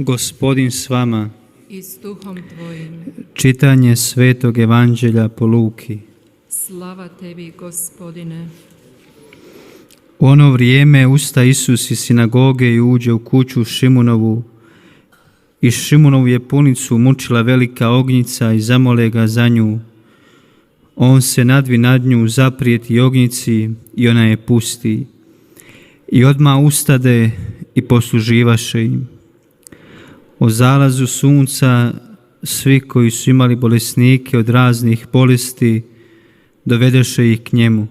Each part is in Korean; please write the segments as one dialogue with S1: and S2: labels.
S1: Gospodin s vama.
S2: I s duhom tvojim.
S1: Čitanje Svetog Evanđelja po Luki.
S2: Slava tebi, Gospodine.
S1: U ono vrijeme usta Isus iz sinagoge i uđe u kuću Šimunovu. I Šimunovu je punicu mučila velika ognjica i zamole ga za nju. On se nadvi nad nju, zaprijeti ognjici i ona je pusti. I odmah ustade i posluživaše im. O zalazu sunca svi koji su imali bolesnike od raznih bolesti dovedeše ih k njemu.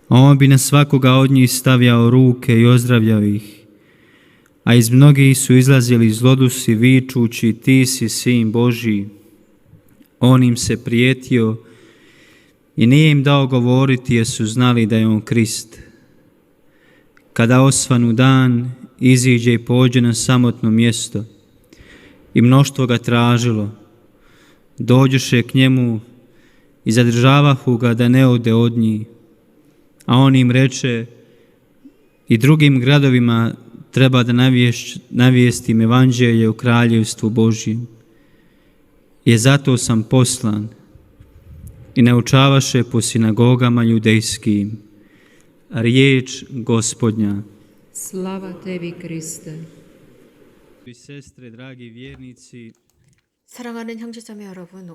S1: A on bi na svakoga od njih stavljao ruke i ozdravljao ih. A iz mnogih su izlazili zlodusi vičući: ti si Sin Božji. On im se prijetio i nije im dao govoriti jer su znali da je on Krist. Kada osvanu dan, iziđe i pođe na samotno mjesto i mnoštvo ga tražilo. Dođoše k njemu i zadržavahu ga da ne ode od njih. A on im reče: i drugim gradovima treba da navijestim evanđelje o kraljevstvu Božjem. I zato sam poslan. I naučavaše po sinagogama judejskim. Riječ Gospodnja.
S2: Slava tebi, Kriste.
S1: Sestre, dragi vjernici,
S3: 사랑하는 형제자매 여러분,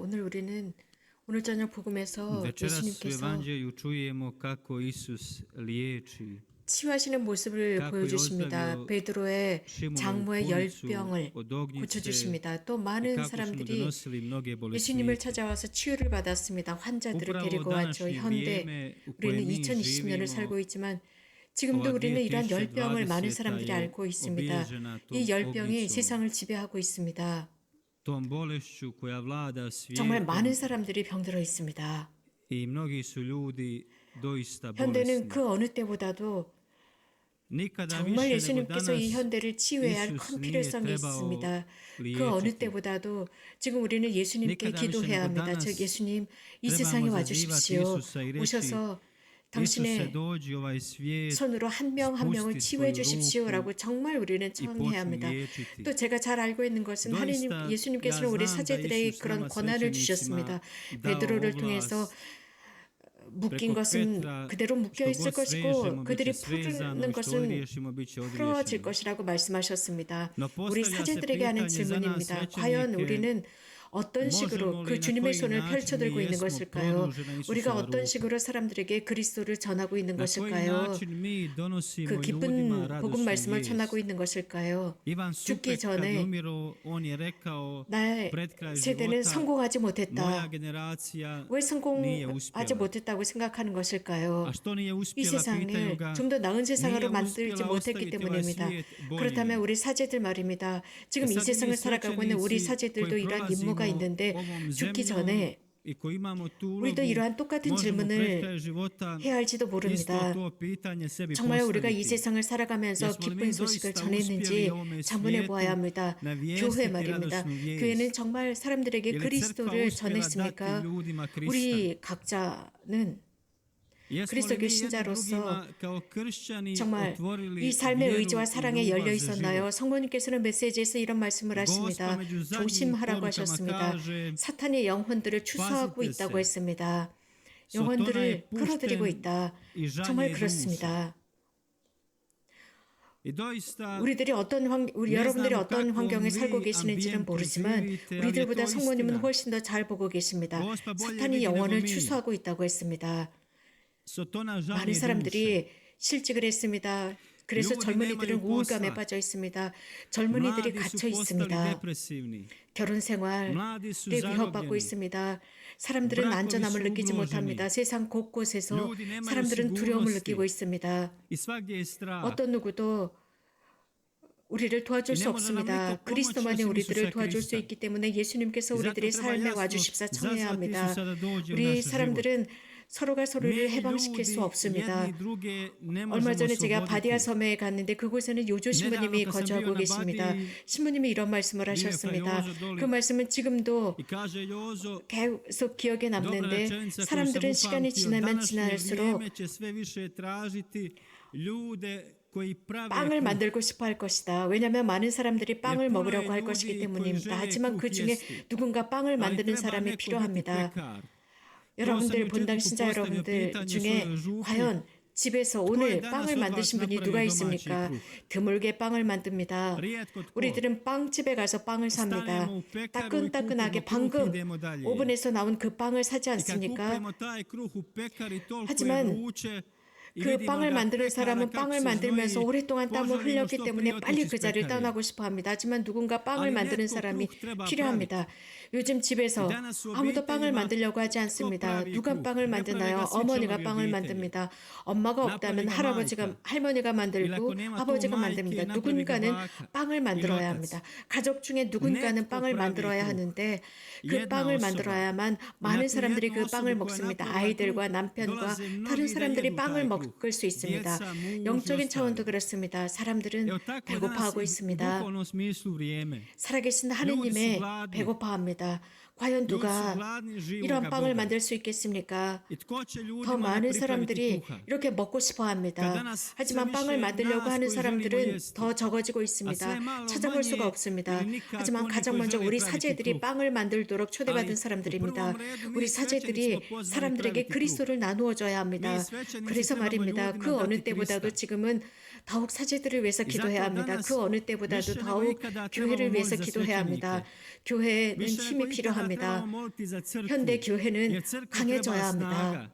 S3: 오늘 저녁 복음에서
S1: večeras u
S3: 예수님께서
S1: evanđelju čujemo kako Isus liječi,
S3: 치유하시는 모습을
S1: kako je
S3: 보여주십니다.
S1: ozdravio
S3: 베드로의
S1: Šimonovu
S3: 장모의
S1: punicu
S3: 열병을
S1: od ognjice
S3: 고쳐주십니다. 또
S1: i
S3: 많은
S1: kako su mu
S3: 사람들이
S1: donosili mnoge
S3: 예수님을
S1: bolesnike.
S3: 찾아와서 치유를 받았습니다. 환자들을
S1: Upravo
S3: 데리고
S1: u
S3: 왔죠.
S1: današnje
S3: 현대
S1: vrijeme u
S3: 우리는
S1: kojem mi
S3: 2020년을
S1: živimo,
S3: 살고 있지만 지금도
S1: ova
S3: 우리는 이러한 열병을 많은
S1: 2020.
S3: 사람들이 알고 있습니다.
S1: obilježena tom
S3: 이 열병이
S1: ognjicom,
S3: 세상을 지배하고 있습니다.
S1: tom bolešću koja vlada
S3: 정말
S1: svijetom,
S3: 많은 사람들이 병들어 있습니다.
S1: i mnogi su ljudi doista
S3: 현대는
S1: bolesni.
S3: 그 어느 때보다도
S1: Nikada
S3: 정말
S1: više nego
S3: 예수님께서 이
S1: danas
S3: 현대를 치유해야 할
S1: Isus
S3: 큰
S1: nije
S3: 필요성이
S1: trebao
S3: 있습니다. 그
S1: liječiti.
S3: 어느 때보다도 지금 우리는 예수님께
S1: Nikada više
S3: 기도해야
S1: nego
S3: 합니다.
S1: danas
S3: 즉 예수님 이
S1: trebamo
S3: 세상에
S1: zazivati
S3: 와주십시오.
S1: Isusa i reći:
S3: 오셔서
S1: Isuse,
S3: 당신의
S1: dođi u ovaj svijet
S3: 손으로 한 명 한 명을
S1: spusti
S3: 치유해
S1: svoju
S3: 주십시오라고 정말 우리는
S1: i
S3: 청해야
S1: počni
S3: 합니다.
S1: liječiti.
S3: 또 제가 잘 알고 있는 것은 하나님
S1: 도이스타
S3: 예수님께서는
S1: 야
S3: 우리
S1: znam da
S3: 사제들에게
S1: Isus
S3: 그런
S1: nama
S3: 권한을
S1: svećenicima
S3: 주셨습니다.
S1: dao
S3: 베드로를
S1: ovlast
S3: 통해서 묶인
S1: preko
S3: 것은
S1: Petra,
S3: 그대로 묶여
S1: što
S3: 있을
S1: god
S3: 것이고
S1: svežemo,
S3: 그들이
S1: bit će svezano,
S3: 풀는
S1: i što
S3: 것은
S1: odriješimo, bit će
S3: 풀어질
S1: odriješeno.
S3: 것이라고 말씀하셨습니다.
S1: No
S3: 우리
S1: postavlja se
S3: 사제들에게 하는
S1: pitanje za nas
S3: 질문입니다. 과연
S1: svećenike,
S3: 우리는 어떤 식으로
S1: možemo li
S3: 그
S1: na
S3: 주님의
S1: koji
S3: 손을
S1: način
S3: 펼쳐들고
S1: mi
S3: 있는
S1: jesmo
S3: 것일까요?
S1: produžena
S3: 우리가
S1: Isusova
S3: 어떤
S1: ruka?
S3: 식으로 사람들에게 그리스도를 전하고 있는
S1: Na koji
S3: 것일까요?
S1: način mi donosimo
S3: 그
S1: ljudima
S3: 기쁜 복음
S1: radosnu
S3: 말씀을
S1: vijest?
S3: 전하고 있는 것일까요?
S1: Ivan
S3: 죽기
S1: Supek kad je
S3: 전에
S1: umiro, on je rekao
S3: 나의
S1: pred kraj
S3: 세대는
S1: života:
S3: 성공하지
S1: moja
S3: 못했다.
S1: generacija
S3: 왜
S1: nije
S3: 성공하지
S1: uspjela.
S3: 못했다고 생각하는 것일까요?
S1: A što nije
S3: 이
S1: uspjela, pitaju
S3: 세상을
S1: ga.
S3: 좀 더 나은 세상으로
S1: nije
S3: 만들지
S1: uspjela
S3: 못했기
S1: ostaviti ovaj
S3: 때문입니다.
S1: svijet
S3: 그렇다면
S1: boljim.
S3: 우리 사제들 말입니다. 지금 이
S1: sad
S3: 세상을
S1: mi
S3: 살아가고 있는 우리
S1: svećenici
S3: 사제들도
S1: koji
S3: 이러한
S1: prolazimo
S3: 임무가 있는데
S1: ovom
S3: 죽기
S1: zemljom
S3: 전에
S1: i koji imamo tu ulogu,
S3: 우리도 이러한 똑같은
S1: možemo pred
S3: 질문을
S1: kraj života
S3: 해야 할지도
S1: isto
S3: 모릅니다.
S1: to pitanje sebi
S3: 정말 우리가 이
S1: postaviti.
S3: 세상을 살아가면서
S1: Jesmo li mi
S3: 기쁜 소식을
S1: doista
S3: 전했는지
S1: uspjeli ovome
S3: 자문해
S1: svijetu
S3: 보아야 합니다.
S1: navijestiti
S3: 교회 말입니다.
S1: radosnu vijest?
S3: 교회는 정말 사람들에게
S1: Je li crkva
S3: 그리스도를
S1: uspjela
S3: 전했습니까?
S1: dati ljudima Krista?
S3: 우리 각자는
S1: Jesmo
S3: 그리스도
S1: li mi jedni
S3: 신자로서
S1: drugima kao kršćani
S3: 정말
S1: otvorili
S3: 이 삶의
S1: vjeru
S3: 의지와
S1: i
S3: 사랑에
S1: ljubav
S3: 열려
S1: za
S3: 있었나요?
S1: život?
S3: 성모님께서는 메시지에서 이런 말씀을 하십니다.
S1: Gospa među zadnjim
S3: 조심하라고
S1: porukama
S3: 하셨습니다.
S1: kaže:
S3: 사탄이 영혼들을 추수하고
S1: pazite
S3: 있다고
S1: se,
S3: 했습니다.
S1: Sotona je
S3: 영혼들을 끌어들이고
S1: pušten
S3: 있다.
S1: i žanje
S3: 정말
S1: duša.
S3: 그렇습니다.
S1: I doista
S3: 우리 여러분들이 어떤 환경에 살고 계시는지는 모르지만 우리들보다 성모님은 훨씬 더 잘 보고 계십니다. 사탄이 영혼을 추수하고 있다고 했습니다.
S1: Sotona
S3: 많은
S1: žanje duše.
S3: 사람들이 실직을 했습니다. 그래서
S1: Ljudi
S3: 젊은이들은
S1: nemaju
S3: 우울감에
S1: posla.
S3: 빠져 있습니다. 젊은이들이
S1: Mladi su
S3: 갇혀
S1: postali
S3: 있습니다.
S1: depresivni.
S3: 결혼 생활에
S1: Mladi su
S3: 위협받고
S1: zarobljeni.
S3: 있습니다. 사람들은
S1: Brakovi
S3: 안전함을
S1: su
S3: 느끼지
S1: ugroženi.
S3: 못합니다. 세상 곳곳에서
S1: Ljudi nemaju
S3: 사람들은 두려움을
S1: sigurnosti.
S3: 느끼고 있습니다.
S1: I svagdje je strah.
S3: 어떤 누구도 우리를 도와줄 수
S1: 네, 뭐는
S3: 없습니다.
S1: 아무리
S3: 그리스도만이
S1: pomoći
S3: 우리들을
S1: 오sim
S3: 도와줄
S1: Isusa
S3: 수 있기 때문에 예수님께서
S1: I zato
S3: 우리들의
S1: treba
S3: 삶에
S1: jasno
S3: 와주십사 청해야
S1: zazvati
S3: 합니다.
S1: Isusa da dođe u
S3: 우리
S1: naš život.
S3: 사람들은 서로가 소리를
S1: Mi
S3: 해방시킬
S1: ljudi
S3: 수 없습니다.
S1: jedni druge ne
S3: 얼마
S1: možemo
S3: 전에 제가 바디아
S1: osloboditi.
S3: 섬에 갔는데 그곳에는 요조 신부님이
S1: Nedavno kad sam
S3: 거주하고
S1: bio na
S3: 계십니다.
S1: Badiji,
S3: 신부님이 이런 말씀을
S1: bio je
S3: 하셨습니다.
S1: Fra Jozo
S3: 그 말씀은 지금도
S1: I kaže Jozo,
S3: 계속 기억에
S1: dobra
S3: 남는데
S1: rečenica koju sam
S3: 사람들은 시간이
S1: upamtio,
S3: 지나면
S1: današnje
S3: 지날수록
S1: vrijeme će sve više tražiti ljude
S3: 빵을 만들고 싶어 할 것이다. 왜냐하면 많은 사람들이 빵을 먹으려고 할 것이기 때문입니다. 하지만 그 중에 누군가 빵을 만드는 사람이 필요합니다. 여러분들 본당 신자 여러분들 중에 과연 집에서 오늘 빵을 만드신 분이 누가 있습니까? 드물게 빵을 만듭니다. 우리들은 빵집에 가서 빵을 삽니다. 따끈따끈하게 방금 오븐에서 나온 그 빵을 사지 않습니까? 하지만 그 빵을 만드는 사람은 빵을 만들면서 오랫동안 땀을 흘렸기 때문에 빨리 그 자리를 떠나고 싶어 합니다. 하지만 누군가 빵을 만드는 사람이 필요합니다. 요즘 집에서 아무도 빵을 만들려고 하지 않습니다. 누가 빵을 만드나요? 어머니가 빵을 만듭니다. 엄마가 없다면 할머니가 만들고 아버지가 만듭니다. 누군가는 빵을 만들어야 합니다. 가족 중에 누군가는 빵을 만들어야 하는데 그 빵을 만들어야만 많은 사람들이 그 빵을 먹습니다. 아이들과 남편과 다른 사람들이 빵을 먹을 수 있습니다. 영적인 차원도 그렇습니다. 사람들은 배고파하고 있습니다. 살아계신 하느님의 배고파합니다. 과연 누가 이런 빵을 만들 수 있겠습니까? 더 많은 사람들이 이렇게 먹고 싶어 합니다. 하지만 빵을 만들려고 하는 사람들은 더 적어지고 있습니다. 찾아볼 수가 없습니다. 하지만 가장 먼저 우리 사제들이 빵을 만들도록 초대받은 사람들입니다. 우리 사제들이 사람들에게 그리스도를 나누어 줘야 합니다. 그래서 말입니다. 그 어느 때보다도 지금은 더욱 사제들을 위해서 기도해야 합니다. 그 어느 때보다도 더욱 교회를 위해서 기도해야 합니다. 교회는 힘이 필요합니다. 현대 교회는 강해져야 합니다.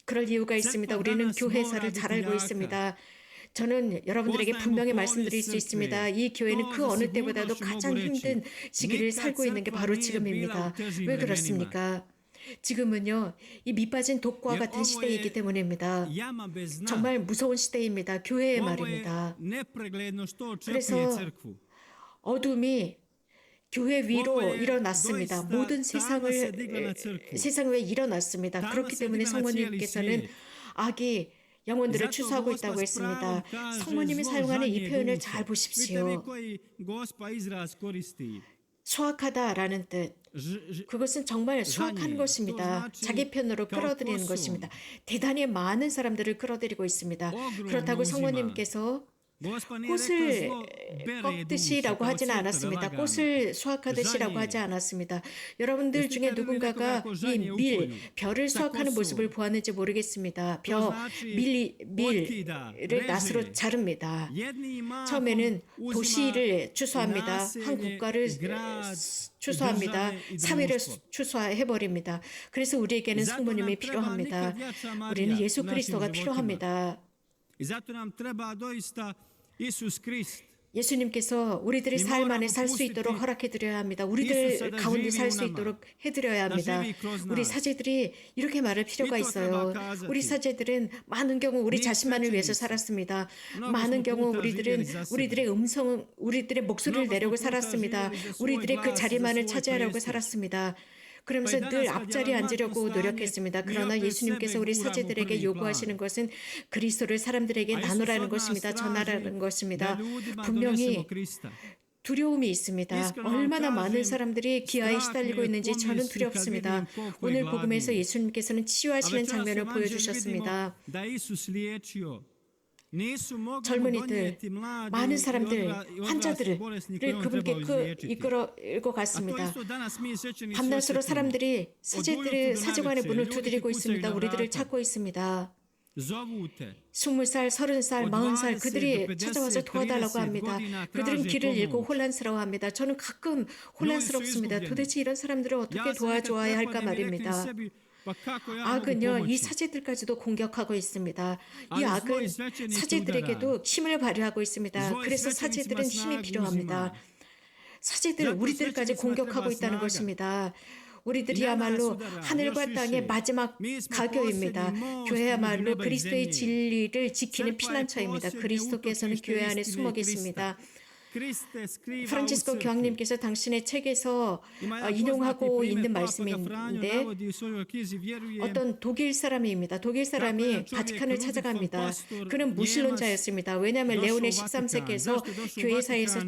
S3: 그럴 이유가 있습니다. 우리는 교회사를 잘 알고 있습니다. 저는 여러분들에게 분명히 말씀드릴 수 있습니다. 이 교회는 그 어느 때보다도 가장 힘든 시기를 살고 있는 게 바로 지금입니다. 왜 그렇습니까? 지금은요, 이 밑빠진 독과 같은 시대이기 때문입니다. 정말 무서운 시대입니다. 교회의 말입니다. 그래서 어둠이 교회 위로 일어났습니다. 모든 세상 위에 일어났습니다. 그렇기 때문에 성모님께서는 악이 영혼들을 추수하고 있다고 했습니다. 성모님이 사용하는 이 표현을 잘 보십시오. 수확하다라는 뜻. 그것은 정말 수확하는 것입니다. 자기 편으로 끌어들이는 것입니다. 대단히 많은 사람들을 끌어들이고 있습니다. 그렇다고 성모님께서 꽃을 꺾듯이라고 하지는 않았습니다. 꽃을 수확하듯이라고 하지 않았습니다. 여러분들 중에 누군가가 이 별을 수확하는 모습을 보았는지 모르겠습니다. 밀을 낫으로 자릅니다. 처음에는 도시를 추수합니다. 한 국가를 추수합니다. 사회를 추수해버립니다. 그래서 우리에게는 성모님이 필요합니다. 우리는 예수 그리스도가 필요합니다. 예수님께서 우리들의 삶 안에 살 수 있도록 허락해드려야 합니다. 우리들 가운데 살 수 있도록 해드려야 합니다. 우리 사제들이 이렇게 말할 필요가 있어요. 우리 사제들은 많은 경우 우리 자신만을 위해서 살았습니다. 많은 경우 우리들은 우리들의 목소리를 내려고 살았습니다. 우리들의 그 자리만을 차지하려고 살았습니다. 그러면서 늘 앞자리에 앉으려고 노력했습니다. 그러나 예수님께서 우리 사제들에게 요구하시는 것은 그리스도를 사람들에게 나누라는 것입니다. 전하라는 것입니다. 분명히 두려움이 있습니다. 얼마나 많은 사람들이 기아에 시달리고 있는지 저는 두렵습니다. 오늘 복음에서 예수님께서는 치유하시는 장면을 보여주셨습니다. 젊은이들, 많은 사람들, 환자들을 그분께 이끌고 갔습니다. 밤낮으로 사람들이 사제관의 문을 두드리고 있습니다. 우리들을 찾고 있습니다. 20살, 30살, 40살 그들이 찾아와서 도와달라고 합니다. 그들은 길을 잃고 혼란스러워합니다. 저는 가끔 혼란스럽습니다. 도대체 이런 사람들을 어떻게 도와줘야 할까 말입니다. 악은요, 이 사제들까지도 공격하고 있습니다. 이 악은 사제들에게도 힘을 발휘하고 있습니다. 그래서 사제들은 힘이 필요합니다. 사제들, 우리들까지 공격하고 있다는 것입니다. 우리들이야말로 하늘과 땅의 마지막 가교입니다. 교회야말로 그리스도의 진리를 지키는 피난처입니다. 그리스도께서는 교회 안에 숨어 계십니다. 프란치스코 교황님께서 당신의 책에서 인용하고 있는 말씀인데 어떤 독일 사람입니다. 독일 사람이 바티칸을 찾아갑니다. 그는 무신론자였습니다. 왜냐하면 레오네 13세께서 교회사에서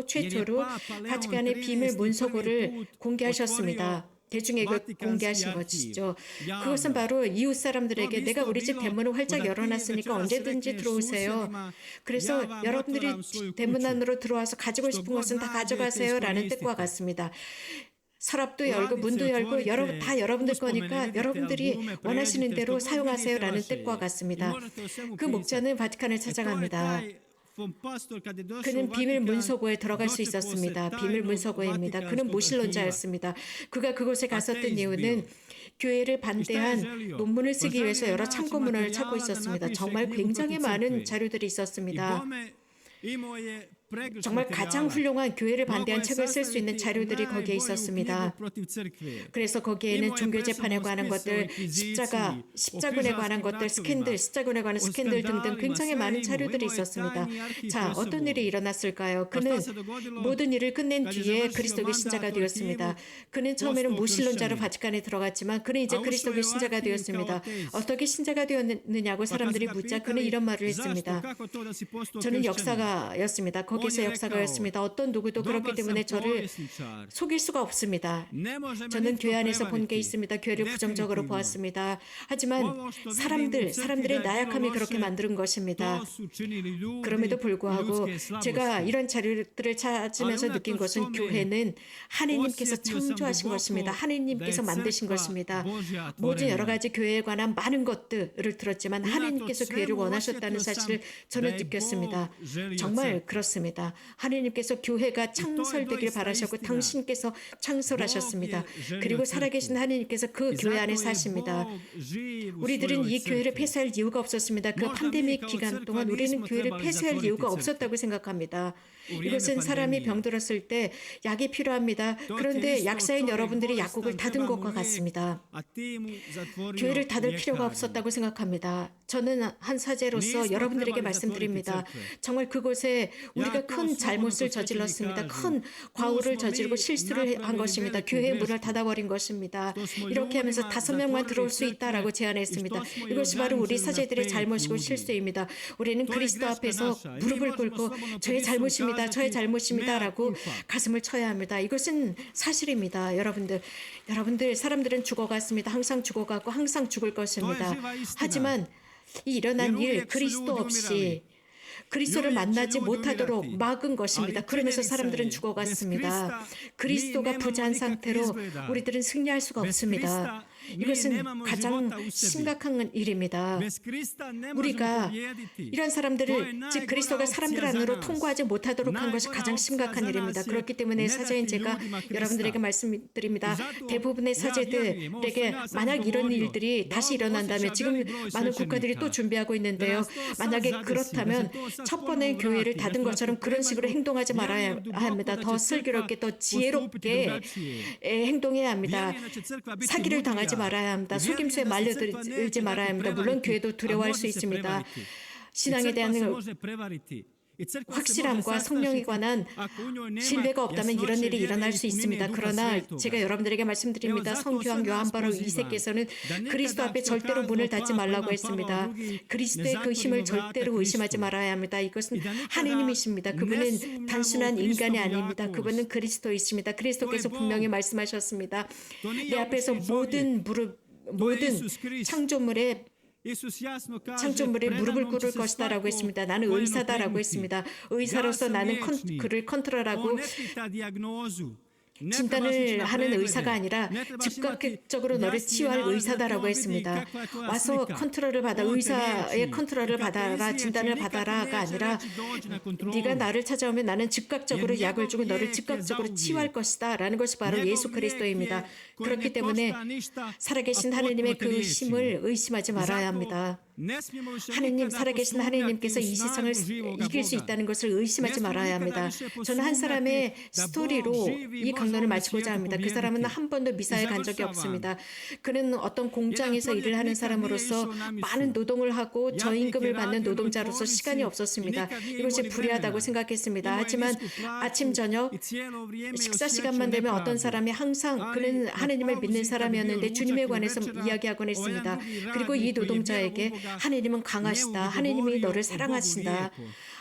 S3: 최초로 바티칸의 비밀 문서고를 공개하셨습니다. 대중에게 공개하신 것이죠. 그것은 바로 이웃 사람들에게 내가 우리 집 대문을 활짝 열어놨으니까 언제든지 들어오세요. 그래서 여러분들이 대문 안으로 들어와서 가지고 싶은 것은 다 가져가세요 라는 뜻과 같습니다. 서랍도 열고 문도 열고 다 여러분들 거니까 여러분들이 원하시는 대로 사용하세요 라는 뜻과 같습니다. 그 목자는 바티칸을 찾아갑니다. 그는 비밀 문서고에 들어갈 수 있었습니다. 비밀 문서고입니다. 그는 모실론자였습니다. 그가 그곳에 갔었던 이유는 교회를 반대한 논문을 쓰기 위해서 여러 참고문을 찾고 있었습니다. 정말 굉장히 많은 자료들이 있었습니다. 정말 가장 훌륭한 교회를 반대한 책을 쓸 수 있는 자료들이 거기에 있었습니다. 그래서 거기에는 종교 재판에 관한 것들, 십자군에 관한 것들, 십자군에 관한 스캔들 등등 굉장히 많은 자료들이 있었습니다. 자, 어떤 일이 일어났을까요? 그는 모든 일을 끝낸 뒤에 그리스도의 신자가 되었습니다. 그는 처음에는 무신론자로 바티칸에 들어갔지만 그는 이제 그리스도의 신자가 되었습니다. 어떻게 신자가 되었느냐고 사람들이 묻자 그는 이런 말을 했습니다. 저는 역사가였습니다. 거기서 역사가였습니다. 어떤 누구도 그렇기 때문에 저를 속일 수가 없습니다. 저는 교회 안에서 본 게 있습니다. 교회를 부정적으로 보았습니다. 하지만 사람들의 나약함이 그렇게 만드는 것입니다. 그럼에도 불구하고 제가 이런 자료들을 찾으면서 느낀 것은 교회는 하느님께서 창조하신 것입니다. 하느님께서 만드신 것입니다. 모든 여러 가지 교회에 관한 많은 것들을 들었지만 하느님께서 교회를 원하셨다는 사실을 저는 느꼈습니다. 정말 그렇습니다. 하느님께서 교회가 창설되길 바라셨고 당신께서 창설하셨습니다. 그리고 살아계신 하느님께서 그 교회 안에 사십니다. 우리들은 이 교회를 폐쇄할 이유가 없었습니다. 그 팬데믹 기간 동안 우리는 교회를 폐쇄할 이유가 없었다고 생각합니다. 이것은 사람이 병들었을 때 약이 필요합니다. 그런데 약사인 여러분들이 약국을 닫은 것과 같습니다. 교회를 닫을 필요가 없었다고 생각합니다. 저는 한 사제로서 여러분들에게 말씀드립니다. 정말 그곳에 우리가 큰 잘못을 저질렀습니다. 큰 과오를 저지르고 실수를 한 것입니다. 교회의 문을 닫아버린 것입니다. 이렇게 하면서 5명만 들어올 수 있다라고 제안했습니다. 이것이 바로 우리 사제들의 잘못이고 실수입니다. 우리는 그리스도 앞에서 무릎을 꿇고 저의 잘못입니다 라고 가슴을 쳐야 합니다. 이것은 사실입니다. 여러분들 사람들은 죽어갔습니다. 항상 죽어가고 항상 죽을 것입니다. 하지만 이 일어난 일 그리스도 없이 그리스도를 만나지 못하도록 막은 것입니다. 그러면서 사람들은 죽어갔습니다. 그리스도가 부재한 상태로 우리들은 승리할 수가 없습니다. 이것은 가장 심각한 일입니다. 우리가 이런 사람들을 즉 그리스도가 사람들 안으로 통과하지 못하도록 한 것이 가장 심각한 일입니다. 그렇기 때문에 사제인 제가 여러분들에게 말씀드립니다. 대부분의 사제들에게 만약 이런 일들이 다시 일어난다면 지금 많은 국가들이 또 준비하고 있는데요. 만약에 그렇다면 첫 번에 교회를 닫은 것처럼 그런 식으로 행동하지 말아야 합니다. 더 슬기롭게 더 지혜롭게 행동해야 합니다. 사기를 당하지 말아야 합니다. 속임수에 말려들지 말아야 합니다. 물론 교회도 두려워할 수 있습니다. 신앙에 대한 확실함과 성령에 관한 신뢰가 없다면 이런 일이 일어날 수 있습니다. 그러나 제가 여러분들에게 말씀드립니다. 성교황 요한 바로 2세께서는 그리스도 앞에 절대로 문을 닫지 말라고 했습니다. 그리스도의 그 힘을 절대로 의심하지 말아야 합니다. 이것은 하느님이십니다. 그분은 단순한 인간이 아닙니다. 그분은 그리스도이십니다. 그리스도께서 분명히 말씀하셨습니다. 내 앞에서 모든 창조물에 무릎을 꿇을 것이다라고 했습니다. 나는 의사다라고 했습니다. 의사로서 나는 그를 컨트롤하고 진단을 하는 의사가 아니라 즉각적으로 너를 치유할 의사다라고 했습니다. 와서 컨트롤을 받아 의사의 컨트롤을 받아라 진단을 받아라가 아니라 네가 나를 찾아오면 나는 즉각적으로 약을 주고 너를 즉각적으로 치유할 것이다 라는 것이 바로 예수 그리스도입니다. 그렇기 때문에 살아계신 하느님의 그 힘을 의심하지 말아야 합니다. 살아계신 하느님께서 이 세상을 이길 수 있다는 것을 의심하지 말아야 합니다. 저는 한 사람의 스토리로 이 강론을 마치고자 합니다. 그 사람은 한 번도 미사에 간 적이 없습니다. 그는 어떤 공장에서 일을 하는 사람으로서 많은 노동을 하고 저임금을 받는 노동자로서 시간이 없었습니다. 이것이 불의하다고 생각했습니다. 하지만 아침 저녁 식사 시간만 되면 어떤 사람이 항상 그는 하느님을 믿는 사람이었는데 주님에 관해서 이야기하곤 했습니다. 그리고 이 노동자에게 하나님은 강하시다. 하나님이 너를 사랑하신다.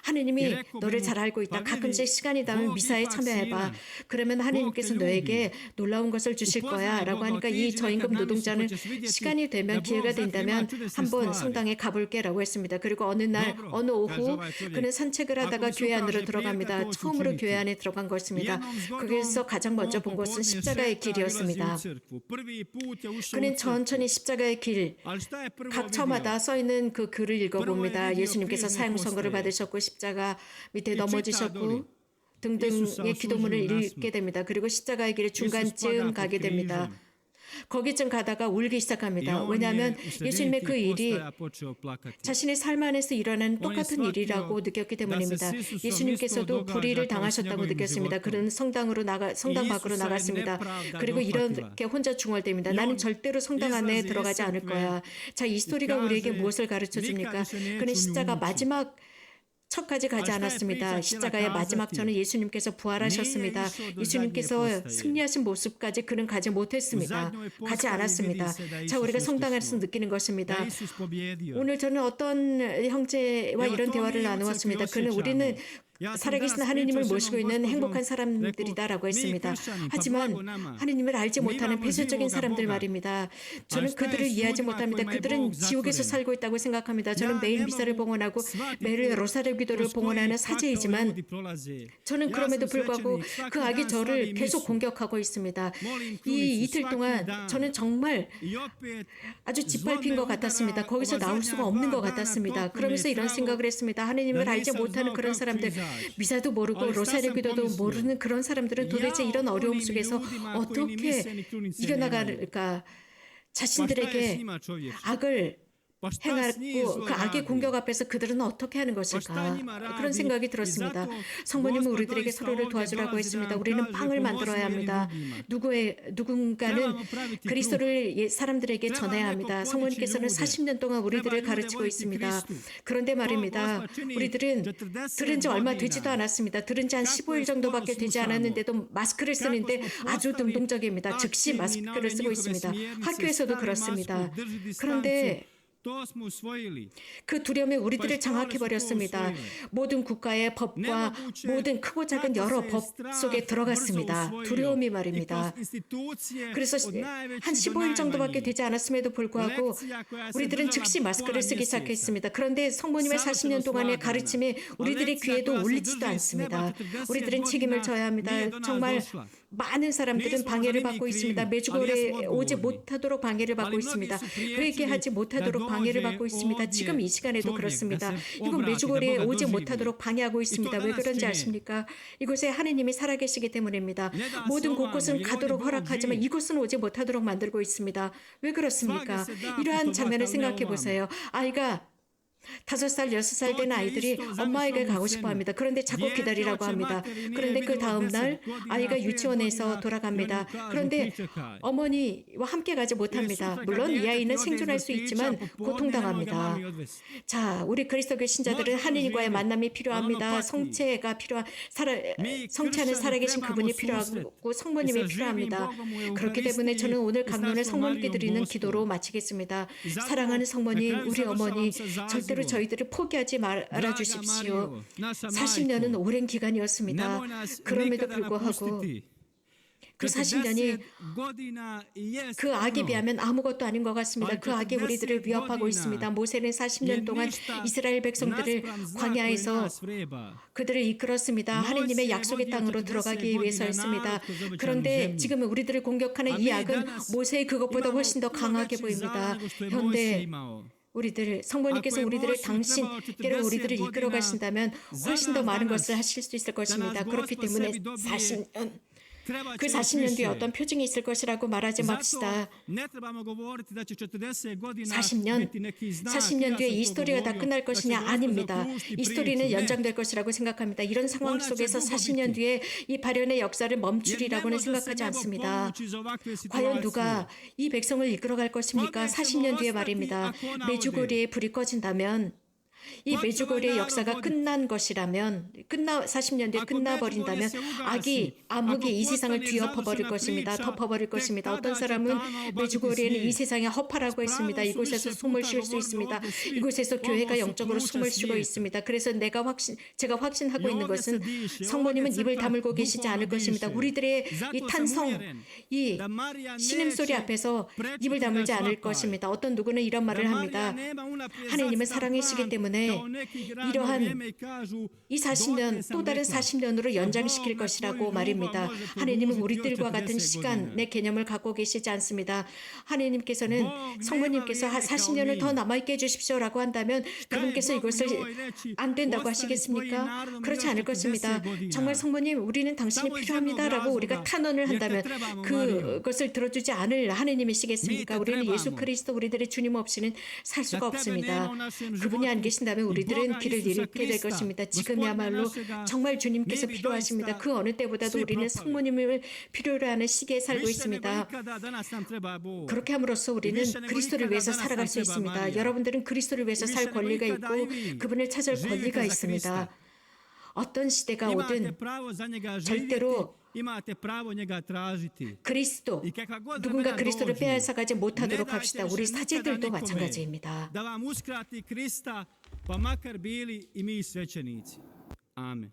S3: 하나님이 너를 잘 알고 있다. 가끔씩 시간이 나면 미사에 참여해봐. 그러면 하나님께서 너에게 놀라운 것을 주실 거야 라고 하니까 이 저임금 노동자는 시간이 되면 기회가 된다면 한번 성당에 가볼게 라고 했습니다. 그리고 어느 오후 그는 산책을 하다가 교회 안으로 들어갑니다. 처음으로 교회 안에 들어간 것입니다. 거기서 가장 먼저 본 것은 십자가의 길이었습니다. 그는 천천히 십자가의 길, 각 처마다 써있는 그 글을 읽어봅니다. 예수님께서 사형 선고를 받으셨고 십자가 밑에 넘어지셨고 등등의 기도문을 읽게 됩니다. 그리고 십자가의 길의 중간쯤 가게 됩니다. 거기쯤 가다가 울기 시작합니다. 왜냐하면 예수님의 그 일이 자신의 삶 안에서 일어나는 똑같은 일이라고 느꼈기 때문입니다. 예수님께서도 불의를 당하셨다고 느꼈습니다. 그는 성당 밖으로 나갔습니다. 그리고 이렇게 혼자 중얼댑니다. 나는 절대로 성당 안에 들어가지 않을 거야. 자, 이 스토리가 우리에게 무엇을 가르쳐 줍니까? 그는 십자가 마지막 척까지 가지 않았습니다. 십자가의 마지막 전에 예수님께서 부활하셨습니다. 예수님께서 승리하신 모습까지 그는 가지 못했습니다. 가지 않았습니다. 자, 우리가 성당 안에서 느끼는 것입니다. 오늘 저는 어떤 형제와 이런 대화를 나누었습니다. 우리는 살아계신 하느님을 모시고 있는 행복한 사람들이다라고 했습니다. 하지만 하느님을 알지 못하는 폐쇄적인 사람들 말입니다. 저는 그들을 이해하지 못합니다. 그들은 지옥에서 살고 있다고 생각합니다. 저는 매일 미사를 봉헌하고 매일 로사리 기도를 봉헌하는 사제이지만 저는 그럼에도 불구하고 그 악이 저를 계속 공격하고 있습니다. 이 이틀 동안 저는 정말 아주 짓밟힌 것 같았습니다. 거기서 나올 수가 없는 것 같았습니다. 그러면서 이런 생각을 했습니다. 하느님을 알지 못하는 그런 사람들, 미사도 모르고 로사리 기도도 모르는 그런 사람들은 도대체 이런 어려움 속에서 어떻게 이겨나갈까? 자신들에게 악을 행하고 그 악의 공격 앞에서 그들은 어떻게 하는 것일까? 그런 생각이 들었습니다. 성모님은 우리들에게 서로를 도와주라고 했습니다. 우리는 빵을 만들어야 합니다. 누군가는 그리스도를 사람들에게 전해야 합니다. 성모님께서는 40년 동안 우리들을 가르치고 있습니다. 그런데 말입니다. 우리들은 들은 지 얼마 되지도 않았습니다. 들은 지 한 15일 정도밖에 되지 않았는데도 마스크를 쓰는데 아주 능동적입니다. 즉시 마스크를 쓰고 있습니다. 학교에서도 그렇습니다. 그런데 그 두려움이 우리들을 장악해버렸습니다. 모든 국가의 법과 모든 크고 작은 여러 법 속에 들어갔습니다. 두려움이 말입니다. 그래서 한 15일 정도밖에 되지 않았음에도 불구하고 우리들은 즉시 마스크를 쓰기 시작했습니다. 그런데 성모님의 40년 동안의 가르침이 우리들의 귀에도 울리지도 않습니다. 우리들은 책임을 져야 합니다. 정말 많은 사람들은 방해를 받고 있습니다. 메주골에 오지 못하도록 방해를 받고 있습니다. 회개하지 못하도록 방해를 받고 있습니다. 지금 이 시간에도 그렇습니다. 이곳 메주골에 오지 못하도록 방해하고 있습니다. 왜 그런지 아십니까? 이곳에 하느님이 살아계시기 때문입니다. 모든 곳곳은 가도록 허락하지만 이곳은 오지 못하도록 만들고 있습니다. 왜 그렇습니까? 이러한 장면을 생각해 보세요. 아이가 5살, 6살 된 아이들이 엄마에게 가고 싶어 합니다. 그런데 자꾸 기다리라고 합니다. 그런데 그 다음날 아이가 유치원에서 돌아갑니다. 그런데 어머니와 함께 가지 못합니다. 물론 이 아이는 생존할 수 있지만 고통당합니다. 자, 우리 그리스도교 신자들은 하느님과의 만남이 필요합니다. 성체 안에 살아계신 그분이 필요하고 성모님이 필요합니다. 그렇기 때문에 저는 오늘 강론을 성모님께 드리는 기도로 마치겠습니다. 사랑하는 성모님, 우리 어머니, 절대로 저희들을 포기하지 말아 주십시오. 40년은 오랜 기간이었습니다. 그럼에도 불구하고 그 40년이 그 악에 비하면 아무것도 아닌 것 같습니다. 그 악이 우리들을 위협하고 있습니다. 모세는 40년 동안 이스라엘 백성들을 광야에서 그들을 이끌었습니다. 하느님의 약속의 땅으로 들어가기 위해서였습니다. 그런데 지금 우리들을 공격하는 이 악은 모세의 그것보다 훨씬 더 강하게 보입니다. 현대 우리들 성모님께서 우리들을 당신께로 우리들을 이끌어 가신다면 훨씬 더 많은 것을 하실 수 있을 것입니다. 그렇기 때문에 40년 그 40년 뒤에 어떤 표징이 있을 것이라고 말하지 맙시다. 40년 뒤에 이 스토리가 다 끝날 것이냐? 아닙니다. 이 스토리는 연장될 것이라고 생각합니다. 이런 상황 속에서 40년 뒤에 이 발현의 역사를 멈추리라고는 생각하지 않습니다. 과연 누가 이 백성을 이끌어갈 것입니까? 40년 뒤에 말입니다. 메주고리에 불이 꺼진다면 이 메주거리의 역사가 끝난 것이라면 40년 뒤에 끝나버린다면 암흑이 이 세상을 뒤엎어버릴 것입니다. 덮어버릴 것입니다. 어떤 사람은 메주거리에는 이 세상이 허파라고 했습니다. 이곳에서 숨을 쉴 수 있습니다. 이곳에서 교회가 영적으로 숨을 쉬고 있습니다. 그래서 제가 확신하고 있는 것은 성모님은 입을 다물고 계시지 않을 것입니다. 우리들의 이 탄성, 이 신음소리 앞에서 입을 다물지 않을 것입니다. 어떤 누구는 이런 말을 합니다. 하나님은 사랑이시기 때문에 이러한 이 40년 또 다른 40년으로 연장시킬 것이라고 말입니다. 하나님은 우리들과 같은 시간의 개념을 갖고 계시지 않습니다. 하나님께서는 성모님께서 40년을 더 남아있게 해주십시오라고 한다면 그분께서 이것을 안 된다고 하시겠습니까? 그렇지 않을 것입니다. 정말 성모님 우리는 당신이 필요합니다라고 우리가 탄원을 한다면 그것을 들어주지 않을 하나님이시겠습니까? 우리는 예수 그리스도 우리들의 주님 없이는 살 수가 없습니다. 그분이 안 계신다면 우리들은 길을 잃게 될 것입니다. 지금이야말로 정말 주님께서 필요하십니다. 그 어느 때보다도 우리는 성모님을 필요로 하는 시기에 살고 있습니다. 그렇게 함으로써 우리는 그리스도를 위해서 살아갈 수 있습니다. 여러분들은 그리스도를 위해서 살 권리가 있고 그분을 찾을 권리가 있습니다. 어떤 시대가 오든 절대로 그리스도, 누군가 그리스도를 빼앗아가지 못하도록 합시다. 우리 사제들도 마찬가지입니다.
S1: Da vam uskrati Krista, pa makar bili i mi svećenici. Amen.